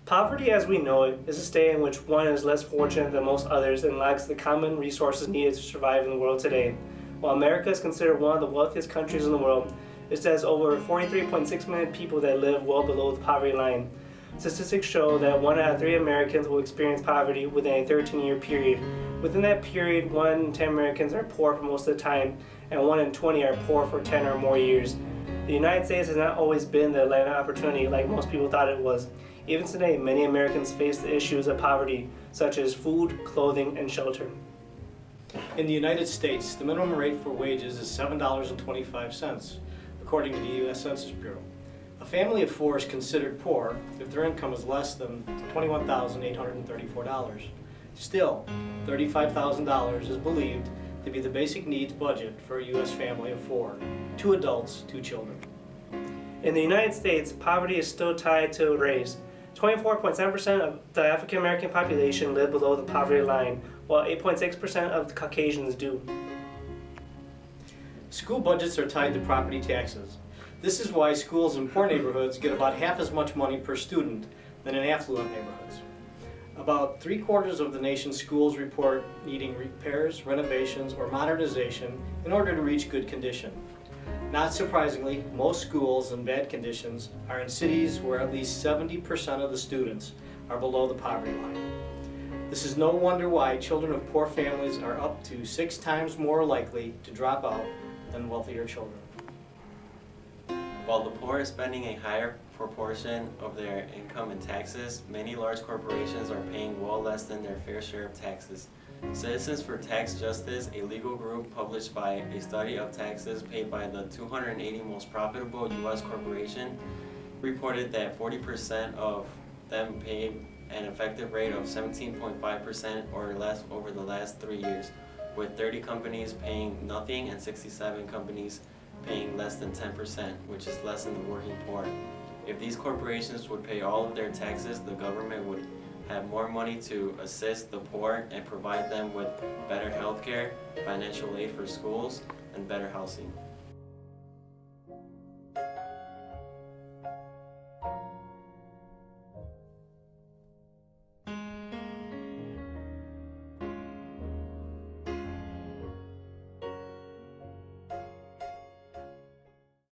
Poverty as we know it is a state in which one is less fortunate than most others and lacks the common resources needed to survive in the world today. While America is considered one of the wealthiest countries in the world, it has over 43.6 million people that live well below the poverty line. Statistics show that 1 out of 3 Americans will experience poverty within a 13-year period. Within that period, 1 in 10 Americans are poor for most of the time, and 1 in 20 are poor for 10 or more years. The United States has not always been the land of opportunity like most people thought it was. Even today, many Americans face the issues of poverty, such as food, clothing, and shelter. In the United States, the minimum rate for wages is $7.25, according to the U.S. Census Bureau. A family of 4 is considered poor if their income is less than $21,834. Still, $35,000 is believed to be the basic needs budget for a U.S. family of 4, 2 adults, 2 children. In the United States, poverty is still tied to race. 24.7% of the African American population live below the poverty line, while 8.6% of the Caucasians do. School budgets are tied to property taxes. This is why schools in poor neighborhoods get about half as much money per student than in affluent neighborhoods. About 3/4 of the nation's schools report needing repairs, renovations, or modernization in order to reach good condition. Not surprisingly, most schools in bad conditions are in cities where at least 70% of the students are below the poverty line. This is no wonder why children of poor families are up to 6 times more likely to drop out than wealthier children. While the poor are spending a higher proportion of their income in taxes, many large corporations are paying well less than their fair share of taxes. Citizens for Tax Justice, a legal group published by a study of taxes paid by the 280 most profitable U.S. corporations, reported that 40% of them paid an effective rate of 17.5% or less over the last 3 years, with 30 companies paying nothing and 67 companies paying less than 10%, which is less than the working poor. If these corporations would pay all of their taxes, the government would have more money to assist the poor and provide them with better health care, financial aid for schools, and better housing.